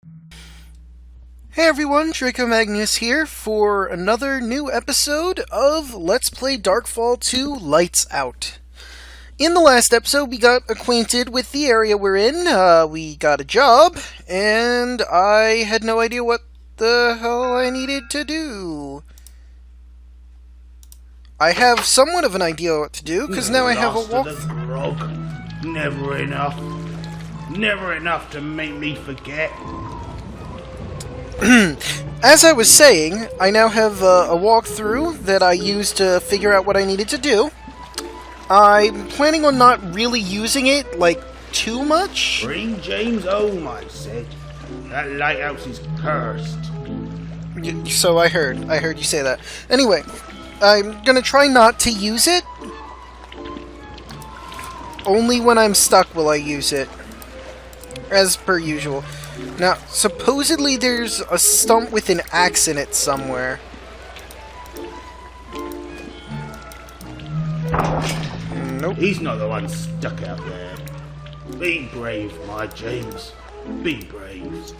Hey everyone, Draco Magnius here for another new episode of Let's Play Darkfall 2 Lights Out. In the last episode, we got acquainted with the area we're in, we got a job, and I had no idea what the hell I needed to do. I have somewhat of an idea what to do, because now I have a walk... Never enough. Never enough to make me forget. As I was saying, I now have a walkthrough that I used to figure out what I needed to do. I'm planning on not really using it, like, too much. Bring James home, I said. That lighthouse is cursed. So I heard you say that. Anyway, I'm gonna try not to use it. Only when I'm stuck will I use it. As per usual. Now, supposedly there's a stump with an axe in it somewhere. Nope. He's not the one stuck out there. Be brave, my James. Be brave.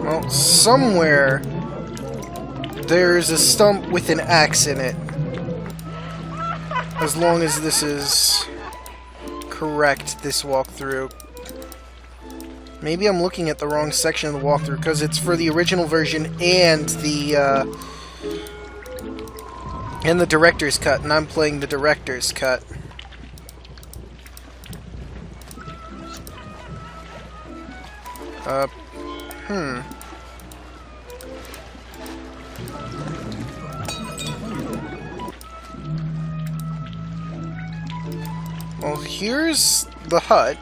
Well, somewhere there's a stump with an axe in it. As long as this is correct, this walkthrough. Maybe I'm looking at the wrong section of the walkthrough, because it's for the original version and the director's cut, and I'm playing the director's cut. Well, here's the hut.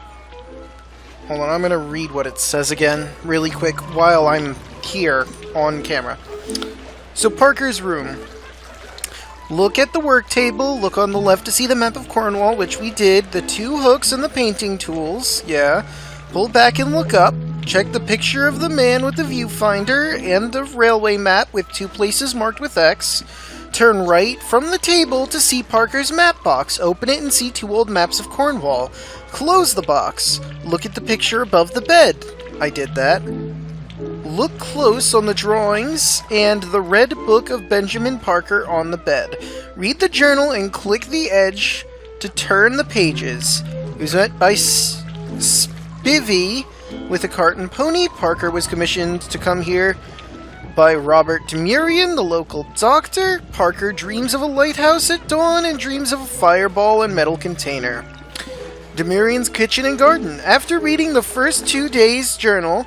Hold on, I'm gonna read what it says again, really quick, while I'm here on camera. So, Parker's room. Look at the work table, look on the left to see the map of Cornwall, which we did, the 2 hooks and the painting tools, yeah. Pull back and look up. Check the picture of the man with the viewfinder and the railway map with 2 places marked with X. Turn right from the table to see Parker's map box. Open it and see 2 old maps of Cornwall. Close the box. Look at the picture above the bed. I did that. Look close on the drawings and the red book of Benjamin Parker on the bed. Read the journal and click the edge to turn the pages. He was met by Spivvy with a cart and pony. Parker was commissioned to come here by Robert Demurian, the local doctor. Parker dreams of a lighthouse at dawn and dreams of a fireball and metal container. Demurian's kitchen and garden. After reading the first 2 days' journal,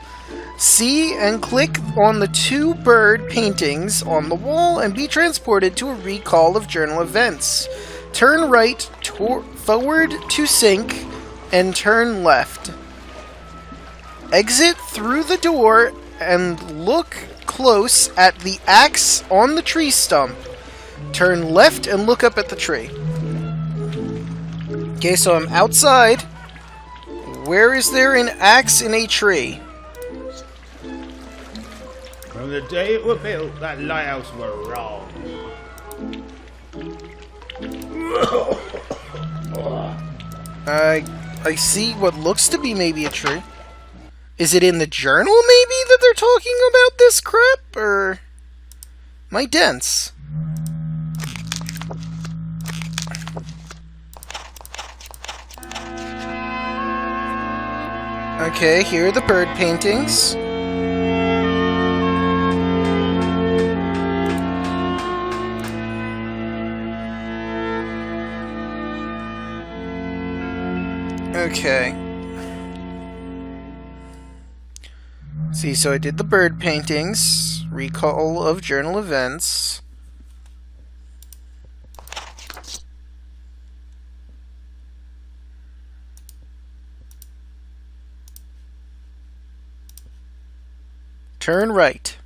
see and click on the 2 bird paintings on the wall and be transported to a recall of journal events. Turn right, forward to sink, and turn left. Exit through the door and look close at the axe on the tree stump. Turn left and look up at the tree. Okay, so I'm outside. Where is there an axe in a tree? From the day it was built, that lighthouse were wrong. I see what looks to be maybe a tree. Is it in the journal, maybe, that they're talking about this crap? Or... am I dense? Okay, here are the bird paintings. Okay. See, so I did the bird paintings, recall of journal events. Turn right.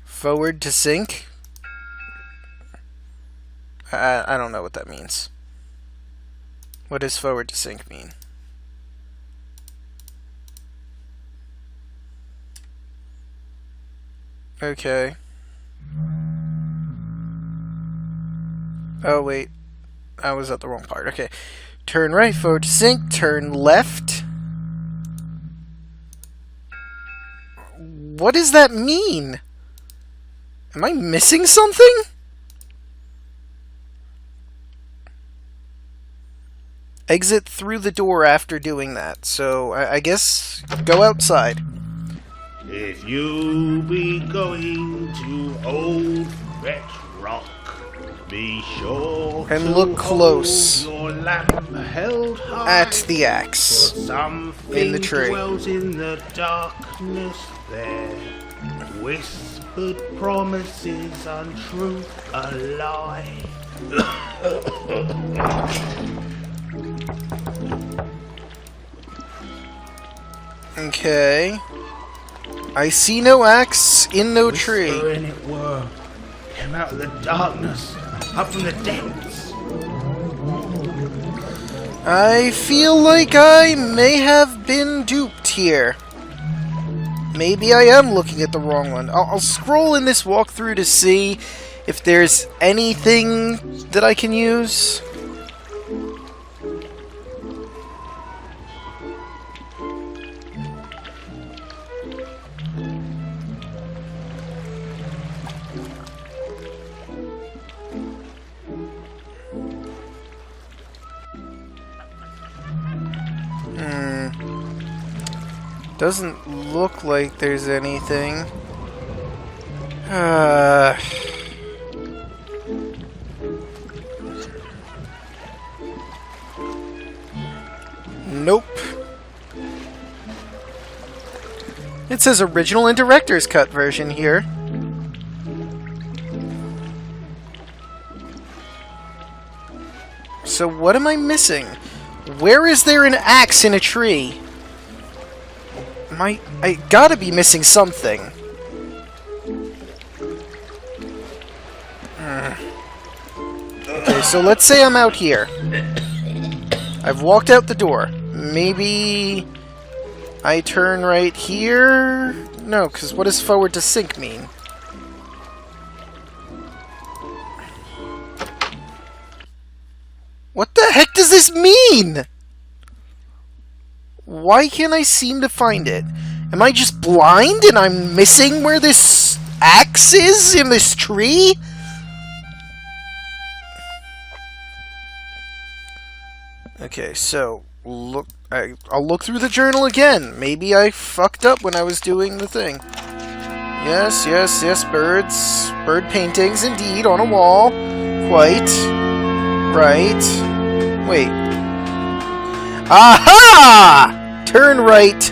Forward to sink. I don't know what that means. What does forward to sink mean? Okay. Oh, wait. I was at the wrong part. Okay. Turn right, forward to sink, turn left. What does that mean? Am I missing something? Exit through the door after doing that, so I guess go outside. If you be going to Old Red Rock, be sure And to look close hold your lamp held high, at the axe for something in the tree. dwells in the darkness there. Whispered promises untrue, a lie. Okay. I see no axe in no tree. Whispering it were, came out of the darkness, up from the depths. I feel like I may have been duped here. Maybe I am looking at the wrong one. I'll scroll in this walkthrough to see if there's anything that I can use. Doesn't look like there's anything. Nope. It says original and director's cut version here. So what am I missing? Where is there an axe in a tree? I gotta be missing something. Okay, so let's say I'm out here. I've walked out the door. Maybe I turn right here? No, because what does forward to sink mean? What the heck does this mean? Why can't I seem to find it? Am I just blind and I'm missing where this axe is in this tree? Okay, so I'll look through the journal again. Maybe I fucked up when I was doing the thing. Yes, yes, yes, birds. Bird paintings, indeed, on a wall. Quite. Right. Wait. Aha! Turn right.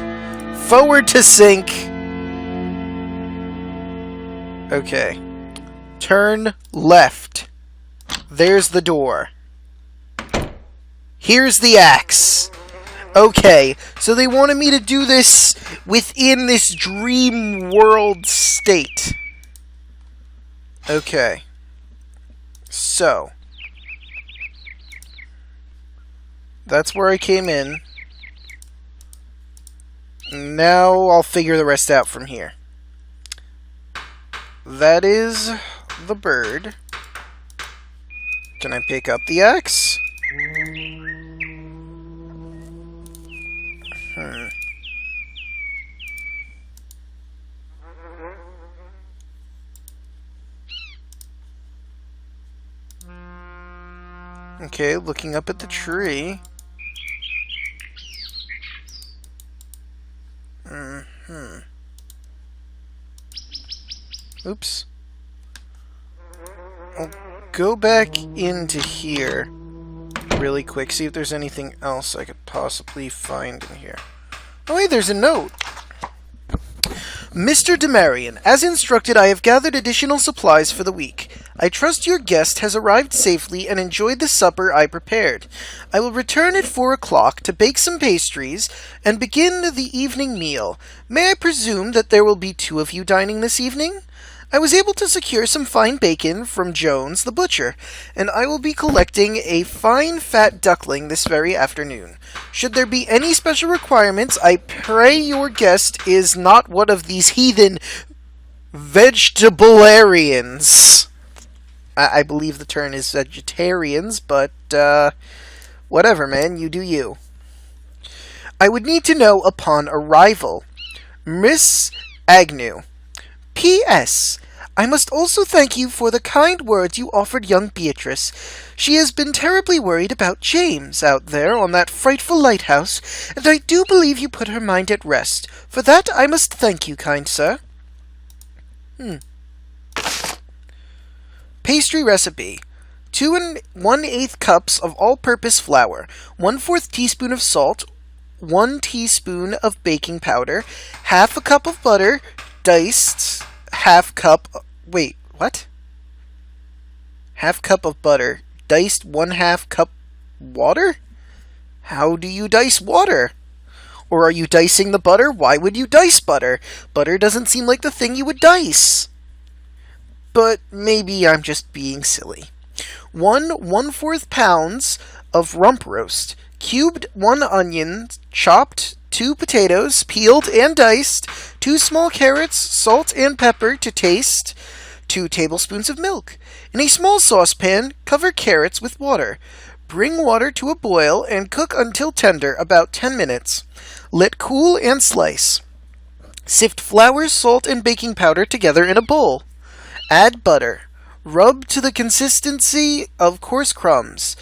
Forward to sink. Okay. Turn left. There's the door. Here's the axe. Okay, so they wanted me to do this within this dream world state. Okay. So. That's where I came in. Now I'll figure the rest out from here. That is the bird. Can I pick up the axe? Okay, looking up at the tree. Oops. I'll go back into here really quick, see if there's anything else I could possibly find in here. Oh wait, there's a note! Mr. Demarion, as instructed, I have gathered additional supplies for the week. I trust your guest has arrived safely and enjoyed the supper I prepared. I will return at 4 o'clock to bake some pastries and begin the evening meal. May I presume that there will be 2 of you dining this evening? I was able to secure some fine bacon from Jones the butcher, and I will be collecting a fine fat duckling this very afternoon. Should there be any special requirements, I pray your guest is not one of these heathen vegetarians. I believe the term is vegetarians, but Whatever, man, you do you. I would need to know upon arrival. Miss Agnew. P.S. I must also thank you for the kind words you offered young Beatrice. She has been terribly worried about James out there on that frightful lighthouse, and I do believe you put her mind at rest. For that I must thank you, kind sir. Pastry recipe. 2 1/8 cups of all-purpose flour, 1/4 teaspoon of salt, 1 teaspoon of baking powder, half a cup of butter, diced, half cup... Wait, what? Half cup of butter, diced 1/2 cup water? How do you dice water? Or are you dicing the butter? Why would you dice butter? Butter doesn't seem like the thing you would dice. But maybe I'm just being silly. 1/4 pounds of rump roast, cubed 1 onion, chopped 2 potatoes, peeled and diced, 2 small carrots, salt and pepper to taste, 2 tablespoons of milk. In a small saucepan, cover carrots with water. Bring water to a boil and cook until tender, about 10 minutes. Let cool and slice. Sift flour, salt, and baking powder together in a bowl. Add butter. Rub to the consistency of coarse crumbs.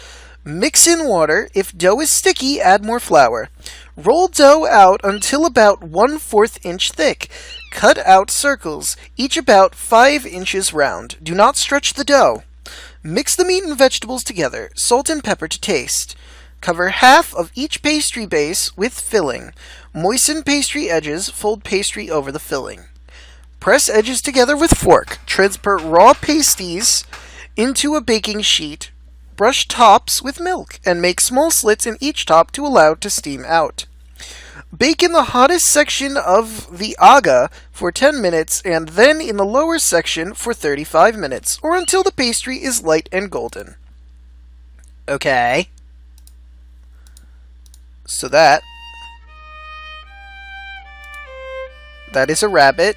Mix in water. If dough is sticky, add more flour. Roll dough out until about 1/4 inch thick. Cut out circles, each about 5 inches round. Do not stretch the dough. Mix the meat and vegetables together. Salt and pepper to taste. Cover half of each pastry base with filling. Moisten pastry edges. Fold pastry over the filling. Press edges together with fork. Transfer raw pasties into a baking sheet. Brush tops with milk and make small slits in each top to allow it to steam out. Bake in the hottest section of the aga for 10 minutes and then in the lower section for 35 minutes or until the pastry is light and golden. Okay. So that is a rabbit.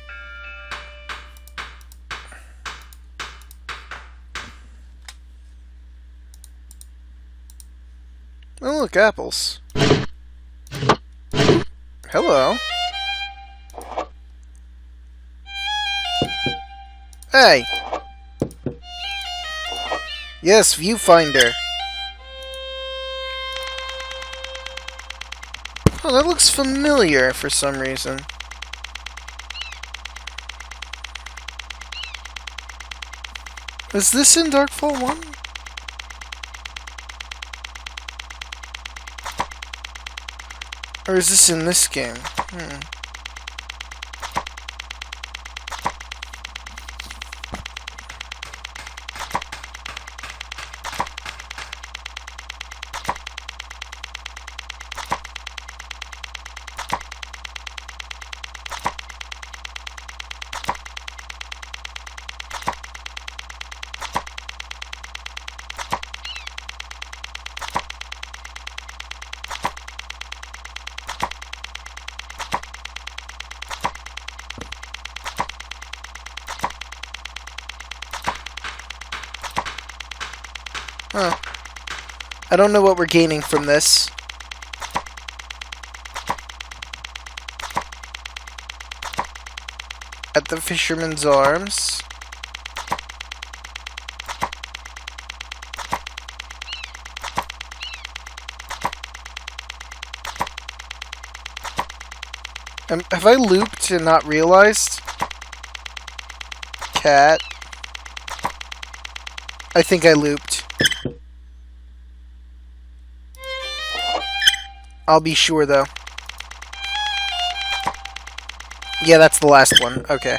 Oh, look, apples. Hello. Hey. Yes, viewfinder. Oh, that looks familiar for some reason. Is this in Darkfall 1? Or is this in this game? Huh. I don't know what we're gaining from this. At the Fisherman's Arms. Have I looped and not realized? Cat. I think I looped. I'll be sure, though. Yeah, that's the last one. Okay.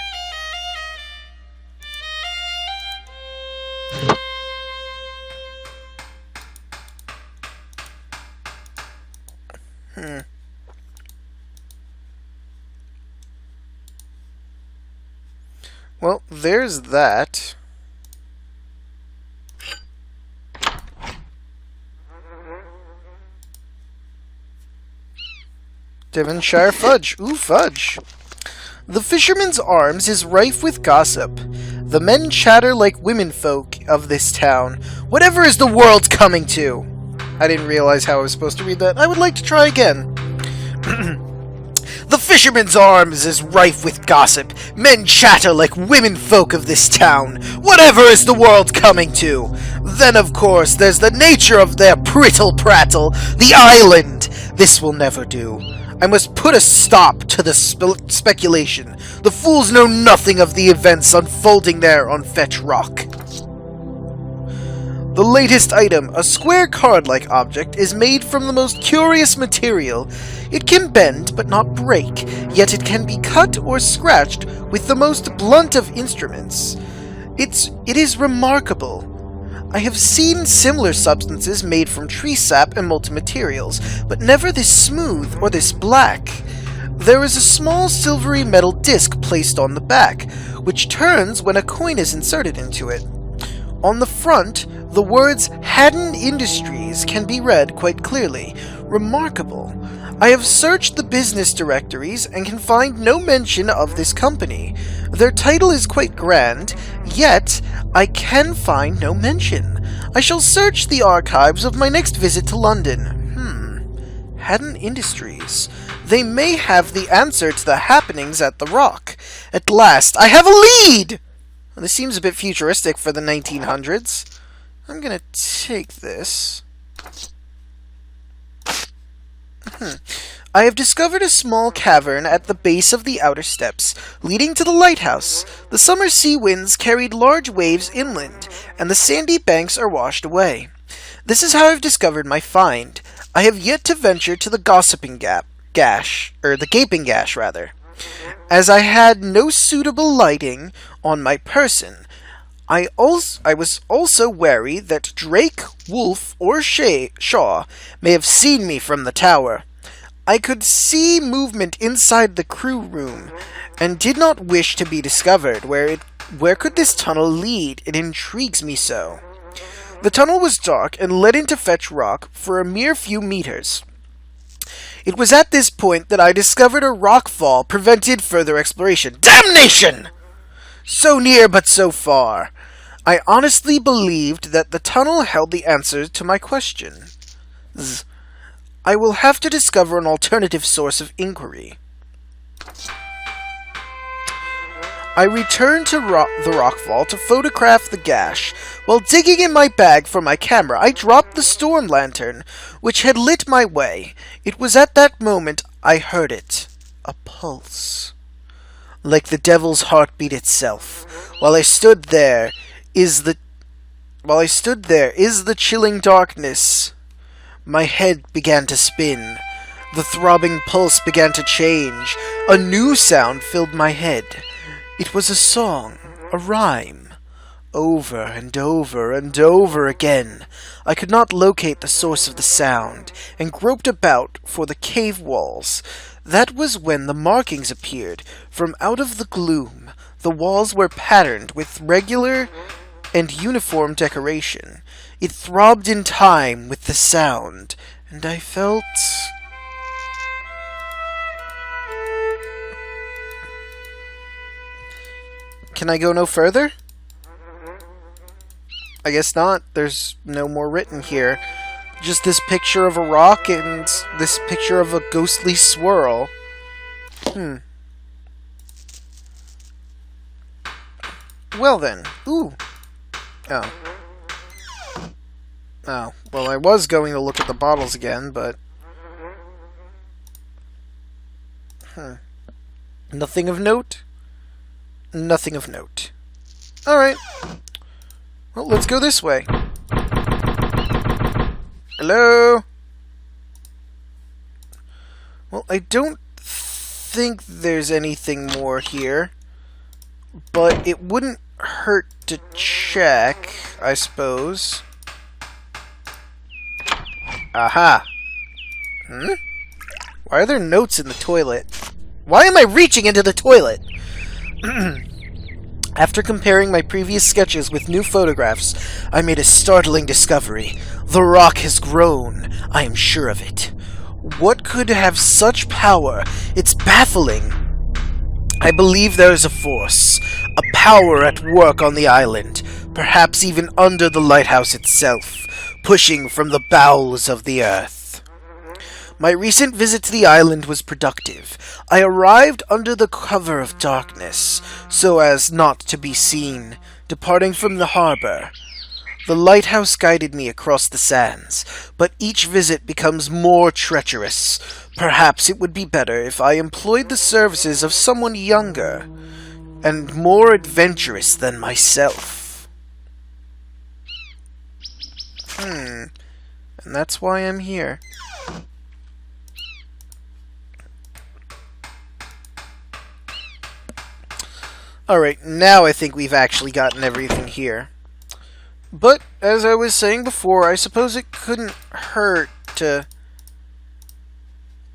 Well, there's that. Devonshire fudge. Ooh, fudge. The Fisherman's Arms is rife with gossip. The men chatter like womenfolk of this town. Whatever is the world coming to? I didn't realize how I was supposed to read that. I would like to try again. The fisherman's arms is rife with gossip. Men chatter like women folk of this town. Whatever is the world coming to? Then, of course, there's the nature of their prittle-prattle. The island. This will never do. I must put a stop to the speculation. The fools know nothing of the events unfolding there on Fetch Rock. The latest item, a square card-like object, is made from the most curious material. It can bend, but not break, yet it can be cut or scratched with the most blunt of instruments. It is remarkable. I have seen similar substances made from tree sap and molten materials, but never this smooth or this black. There is a small silvery metal disc placed on the back, which turns when a coin is inserted into it. On the front, the words Haddon Industries can be read quite clearly. Remarkable. I have searched the business directories and can find no mention of this company. Their title is quite grand, yet I can find no mention. I shall search the archives of my next visit to London. Haddon Industries. They may have the answer to the happenings at the Rock. At last, I have a lead! This seems a bit futuristic for the 1900s. I'm gonna take this. I have discovered a small cavern at the base of the outer steps, leading to the lighthouse. The summer sea winds carried large waves inland, and the sandy banks are washed away. This is how I've discovered my find. I have yet to venture to the gaping gash, as I had no suitable lighting on my person. I was also wary that Drake, Wolf, or Shaw may have seen me from the tower. I could see movement inside the crew room, and did not wish to be discovered. Where could this tunnel lead? It intrigues me so. The tunnel was dark and led into Fetch Rock for a mere few meters. It was at this point that I discovered a rock fall prevented further exploration. Damnation! So near, but so far. I honestly believed that the tunnel held the answer to my question. I will have to discover an alternative source of inquiry. I returned to the rockfall to photograph the gash. While digging in my bag for my camera, I dropped the storm lantern, which had lit my way. It was at that moment I heard it. A pulse. Like the devil's heartbeat itself. While I stood there, is the chilling darkness. My head began to spin. The throbbing pulse began to change. A new sound filled my head. It was a song, a rhyme. Over and over and over again. I could not locate the source of the sound, and groped about for the cave walls. That was when the markings appeared. From out of the gloom, the walls were patterned with regular and uniform decoration. It throbbed in time with the sound, and I felt... Can I go no further? I guess not. There's no more written here. Just this picture of a rock and this picture of a ghostly swirl. Well then. Ooh. Oh. Oh. Well, I was going to look at the bottles again, but... Nothing of note? Nothing of note. Alright. Well, let's go this way. Hello? Well, I don't think there's anything more here, but it wouldn't hurt to check, I suppose. Aha! Why are there notes in the toilet? Why am I reaching into the toilet? After comparing my previous sketches with new photographs, I made a startling discovery. The rock has grown. I am sure of it. What could have such power? It's baffling. I believe there is a force, a power at work on the island, perhaps even under the lighthouse itself. pushing from the bowels of the earth. My recent visit to the island was productive. I arrived under the cover of darkness, so as not to be seen, departing from the harbor. The lighthouse guided me across the sands, but each visit becomes more treacherous. Perhaps it would be better if I employed the services of someone younger and more adventurous than myself. And that's why I'm here. Alright, now I think we've actually gotten everything here. But, as I was saying before, I suppose it couldn't hurt to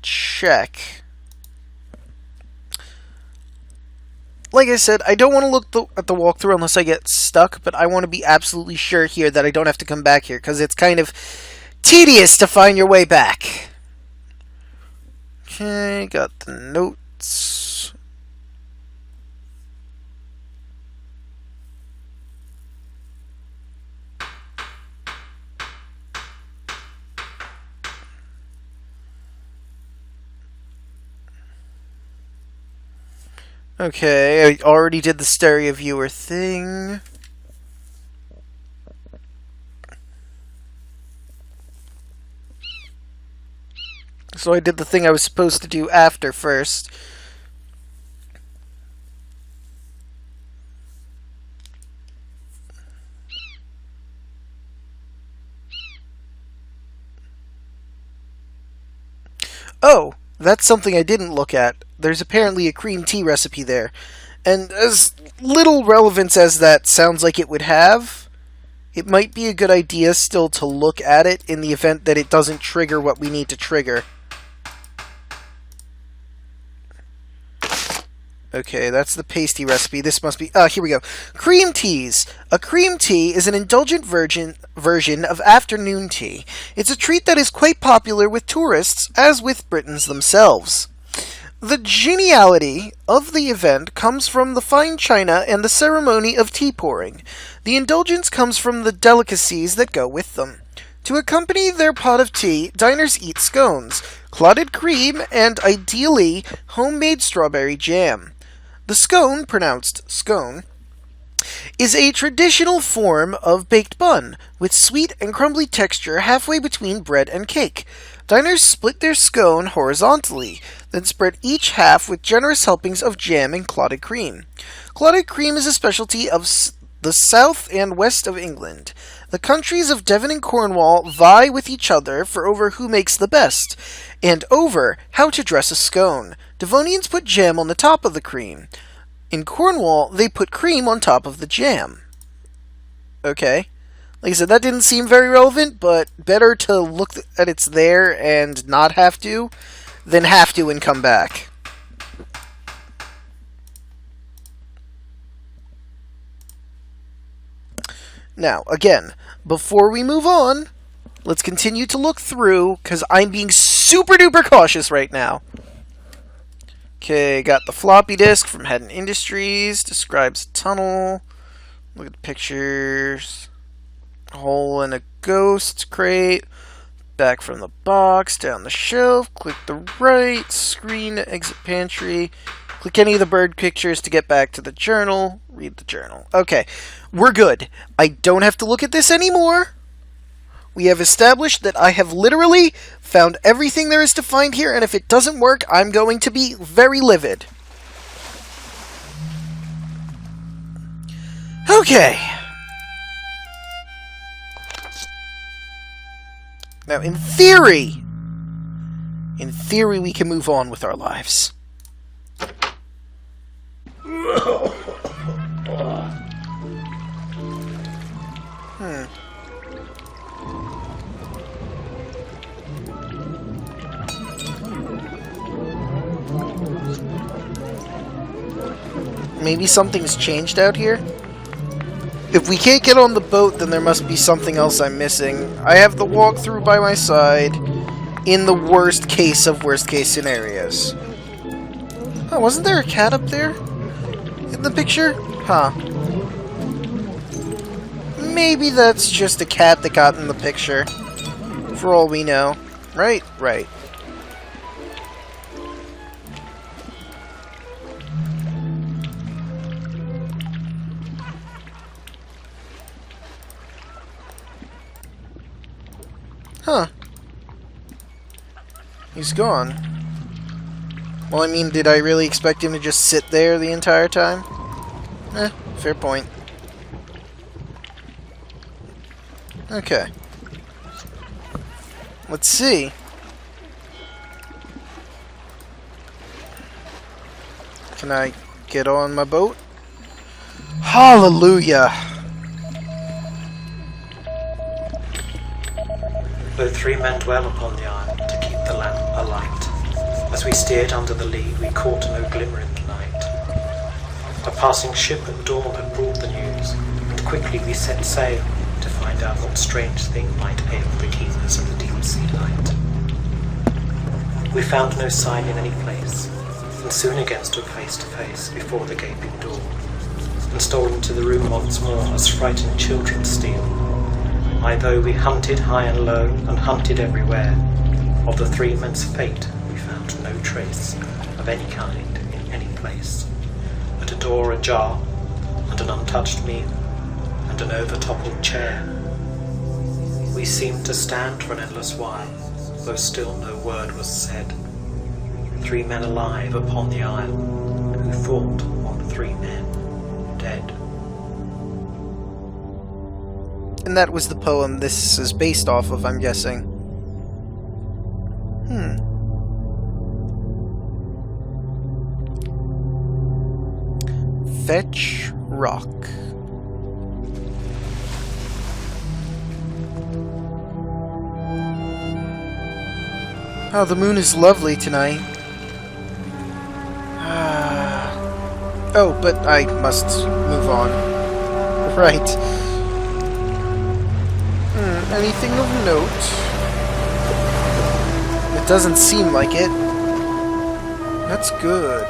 check. Like I said, I don't want to look at the walkthrough unless I get stuck, but I want to be absolutely sure here that I don't have to come back here, because it's kind of tedious to find your way back. Okay, got the notes. Okay, I already did the stereo viewer thing. So I did the thing I was supposed to do after first. Oh! That's something I didn't look at. There's apparently a cream tea recipe there. And as little relevance as that sounds like it would have, it might be a good idea still to look at it in the event that it doesn't trigger what we need to trigger. Okay, that's the pasty recipe. This must be... here we go. Cream teas. A cream tea is an indulgent version of afternoon tea. It's a treat that is quite popular with tourists, as with Britons themselves. The geniality of the event comes from the fine china and the ceremony of tea pouring. The indulgence comes from the delicacies that go with them. To accompany their pot of tea, diners eat scones, clotted cream, and ideally, homemade strawberry jam. The scone, pronounced scone, is a traditional form of baked bun, with sweet and crumbly texture halfway between bread and cake. Diners split their scone horizontally, then spread each half with generous helpings of jam and clotted cream. Clotted cream is a specialty of the south and west of England. The countries of Devon and Cornwall vie with each other for over who makes the best, and over how to dress a scone. Devonians put jam on the top of the cream. In Cornwall, they put cream on top of the jam. Okay. Like I said, that didn't seem very relevant, but better to look at it's there and not have to, than have to and come back. Now, again, before we move on, let's continue to look through, because I'm being super duper cautious right now. Okay, got the floppy disk from Hedden Industries, describes a tunnel. Look at the pictures. Hole in a ghost crate. Back from the box, down the shelf, click the right, screen, exit pantry. Click any of the bird pictures to get back to the journal. Read the journal. Okay, we're good. I don't have to look at this anymore. We have established that I have literally found everything there is to find here, and if it doesn't work, I'm going to be very livid. Okay. Now, in theory, we can move on with our lives. Maybe something's changed out here? If we can't get on the boat, then there must be something else I'm missing. I have the walkthrough by my side, in the worst case of worst case scenarios. Oh, wasn't there a cat up there? In the picture? Huh. Maybe that's just a cat that got in the picture. For all we know. Right? Right. Huh. He's gone. Well, I mean, did I really expect him to just sit there the entire time? Fair point. Okay. Let's see. Can I get on my boat? Hallelujah! Though 3 men dwell upon the isle to keep the lamp alight. As we steered under the lee, we caught no glimmer in the night. A passing ship at dawn had brought the news, and quickly we set sail to find out what strange thing might ail the keepers of the deep sea light. We found no sign in any place, and soon again stood face to face before the gaping door, and stole into the room once more as frightened children steal. Aye, though we hunted high and low, and hunted everywhere, of the 3 men's fate we found no trace of any kind in any place, but a door ajar, and an untouched meal, and an over-toppled chair. We seemed to stand for an endless while, though still no word was said. 3 men alive upon the isle, who thought on 3 men dead. And that was the poem this is based off of, I'm guessing. Fetch Rock. Oh, the moon is lovely tonight. Oh, but I must move on. Right. Anything of note? It doesn't seem like it. That's good.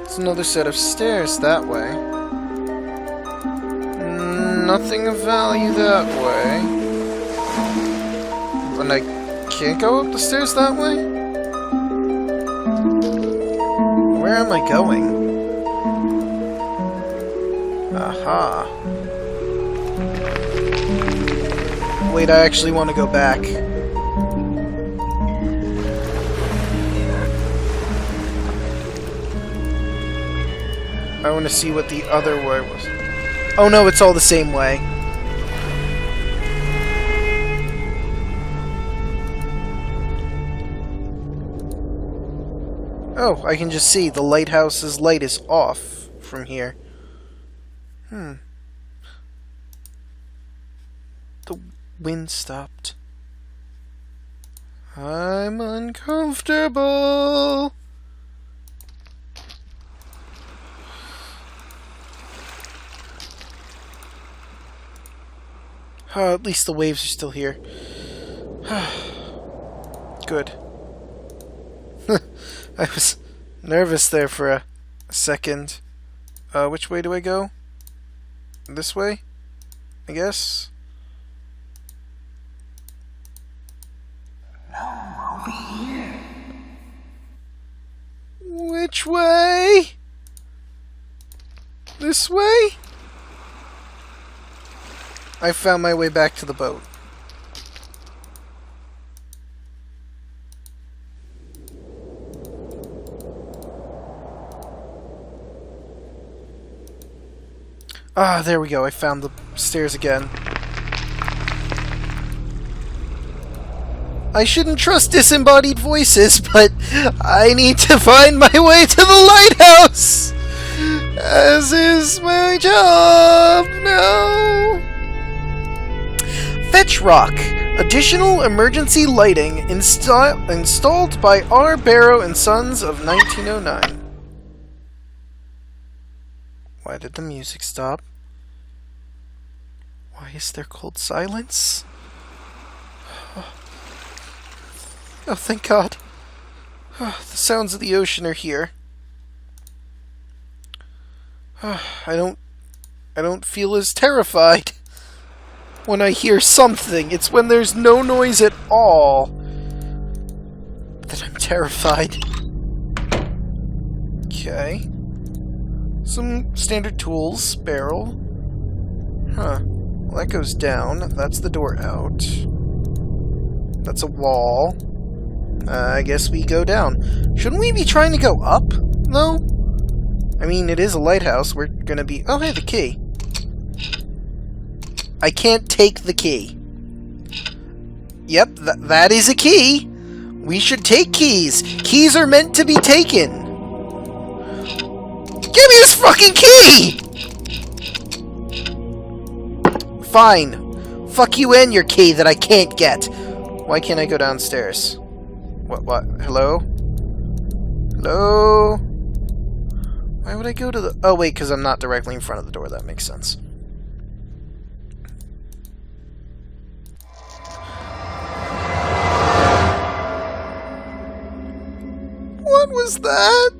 It's another set of stairs that way. Nothing of value that way. And I can't go up the stairs that way? Where am I going? Aha. Wait, I actually want to go back. I want to see what the other way was. Oh no, it's all the same way. Oh, I can just see the lighthouse's light is off from here. The wind stopped. I'm uncomfortable. At least the waves are still here. Good. I was nervous there for a second. Which way do I go? This way? I guess? No, over here. Which way? This way? I found my way back to the boat. Ah, there we go. I found the stairs again. I shouldn't trust disembodied voices, but I need to find my way to the lighthouse! As is my job now! Fetch Rock. Additional emergency lighting installed by R. Barrow and Sons of 1909. Why did the music stop? Why is there cold silence? Oh, thank God. The sounds of the ocean are here. I don't feel as terrified when I hear something. It's when there's no noise at all that I'm terrified. Okay. Some standard tools. Barrel. Huh. Well, that goes down. That's the door out. That's a wall. I guess we go down. Shouldn't we be trying to go up, though? I mean, it is a lighthouse. We're gonna be... Oh, hey, the key. I can't take the key. Yep, that is a key. We should take keys. Keys are meant to be taken. Give me this fucking key! Fine. Fuck you and your key that I can't get. Why can't I go downstairs? What? Hello? Hello? Why would I go to the... Oh, wait, because I'm not directly in front of the door. That makes sense. What was that?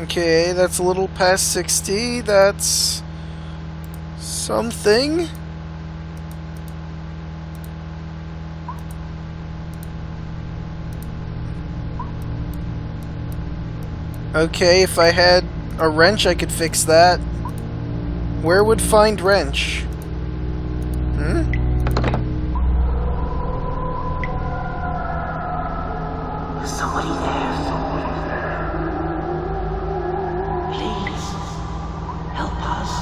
Okay, that's a little past 60. That's... something? Okay, if I had a wrench, I could fix that. Where would find wrench? Hmm? Is somebody there? Please, help us.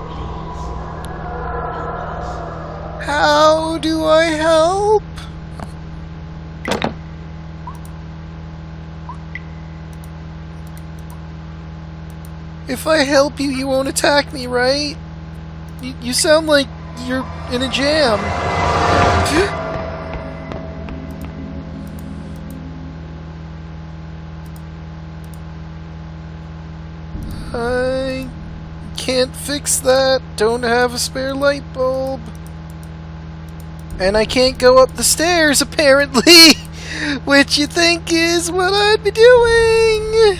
Please, help us. How do I help? If I help you, you won't attack me, right? You sound like you're in a jam. I can't fix that. Don't have a spare light bulb. And I can't go up the stairs, apparently. Which you think is what I'd be doing.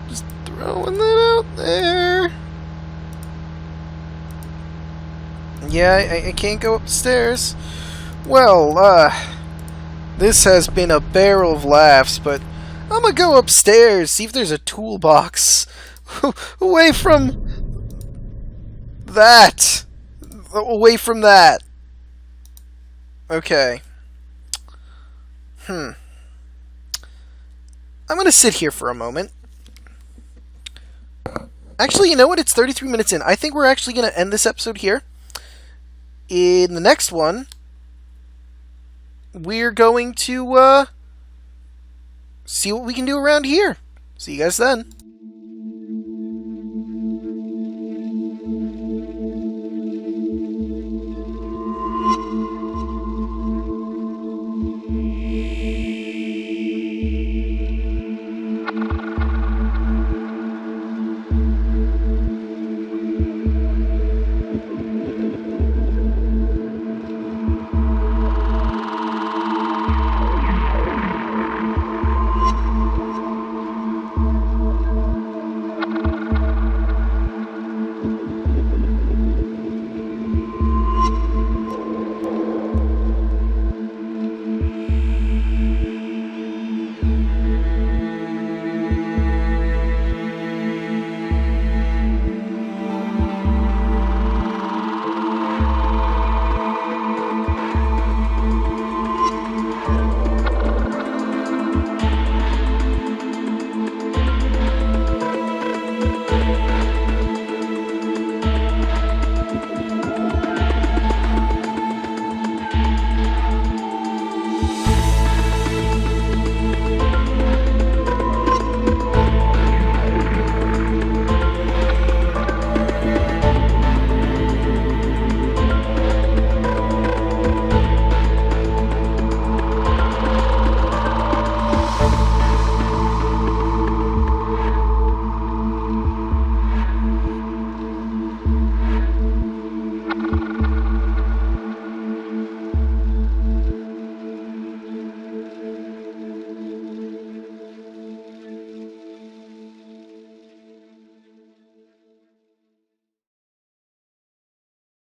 Just throwing that out there. Yeah, I can't go up the stairs. Well, this has been a barrel of laughs, but I'm gonna go upstairs, see if there's a toolbox. Away from that. Away from that. Okay. I'm gonna sit here for a moment. Actually, you know what? It's 33 minutes in. I think we're actually gonna end this episode here. In the next one, we're going to see what we can do around here. See you guys then.